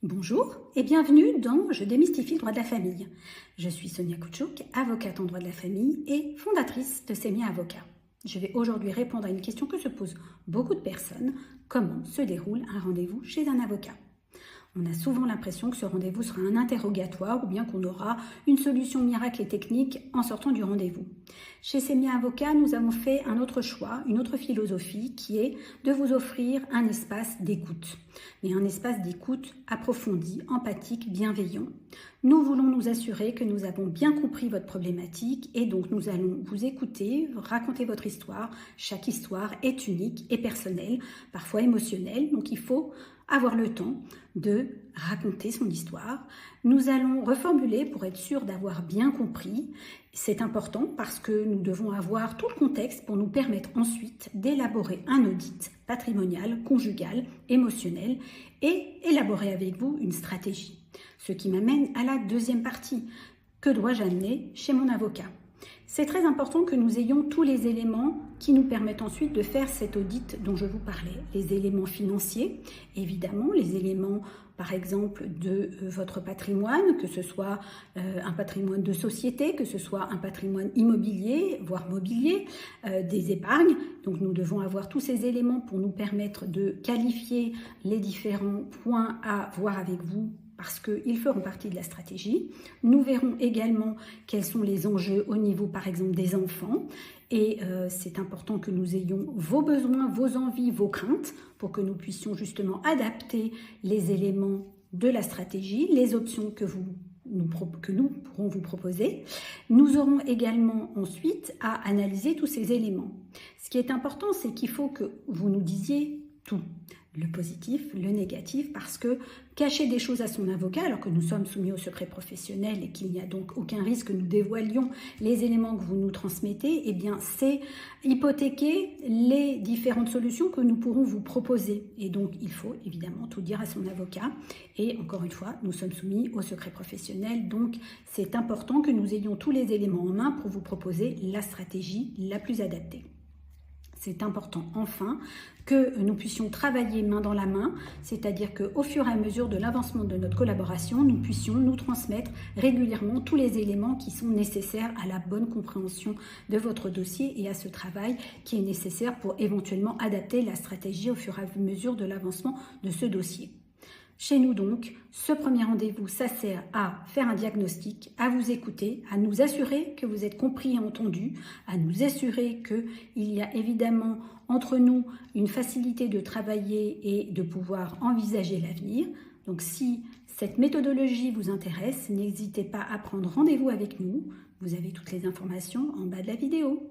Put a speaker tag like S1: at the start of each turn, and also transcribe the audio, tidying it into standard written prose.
S1: Bonjour et bienvenue dans Je démystifie le droit de la famille. Je suis Sonia Koutchouk, avocate en droit de la famille et fondatrice de Semia Avocat. Je vais aujourd'hui répondre à une question que se posent beaucoup de personnes. Comment se déroule un rendez-vous chez un avocat ? On a souvent l'impression que ce rendez-vous sera un interrogatoire ou bien qu'on aura une solution miracle et technique en sortant du rendez-vous. Chez Semia Avocat, nous avons fait un autre choix, une autre philosophie qui est de vous offrir un espace d'écoute. Mais un espace d'écoute approfondi, empathique, bienveillant. Nous voulons nous assurer que nous avons bien compris votre problématique et donc nous allons vous écouter, raconter votre histoire. Chaque histoire est unique et personnelle, parfois émotionnelle, donc il faut avoir le temps de raconter son histoire. Nous allons reformuler pour être sûr d'avoir bien compris. C'est important parce que nous devons avoir tout le contexte pour nous permettre ensuite d'élaborer un audit patrimonial, conjugal, émotionnel et élaborer avec vous une stratégie. Ce qui m'amène à la deuxième partie. Que dois-je amener chez mon avocat ? C'est très important que nous ayons tous les éléments qui nous permettent ensuite de faire cet audit dont je vous parlais. Les éléments financiers, évidemment, les éléments par exemple de votre patrimoine, que ce soit un patrimoine de société, que ce soit un patrimoine immobilier, voire mobilier, des épargnes. Donc nous devons avoir tous ces éléments pour nous permettre de qualifier les différents points à voir avec vous parce qu'ils feront partie de la stratégie. Nous verrons également quels sont les enjeux au niveau, par exemple, des enfants. Et c'est important que nous ayons vos besoins, vos envies, vos craintes pour que nous puissions justement adapter les éléments de la stratégie, les options que nous pourrons vous proposer. Nous aurons également ensuite à analyser tous ces éléments. Ce qui est important, c'est qu'il faut que vous nous disiez tout. Le positif, le négatif, parce que cacher des choses à son avocat, alors que nous sommes soumis au secret professionnel et qu'il n'y a donc aucun risque que nous dévoilions les éléments que vous nous transmettez, eh bien c'est hypothéquer les différentes solutions que nous pourrons vous proposer. Et donc il faut évidemment tout dire à son avocat. Et encore une fois, nous sommes soumis au secret professionnel, donc c'est important que nous ayons tous les éléments en main pour vous proposer la stratégie la plus adaptée. C'est important enfin que nous puissions travailler main dans la main, c'est-à-dire qu'au fur et à mesure de l'avancement de notre collaboration, nous puissions nous transmettre régulièrement tous les éléments qui sont nécessaires à la bonne compréhension de votre dossier et à ce travail qui est nécessaire pour éventuellement adapter la stratégie au fur et à mesure de l'avancement de ce dossier. Chez nous donc, ce premier rendez-vous, ça sert à faire un diagnostic, à vous écouter, à nous assurer que vous êtes compris et entendu, à nous assurer qu'il y a évidemment entre nous une facilité de travailler et de pouvoir envisager l'avenir. Donc si cette méthodologie vous intéresse, n'hésitez pas à prendre rendez-vous avec nous. Vous avez toutes les informations en bas de la vidéo.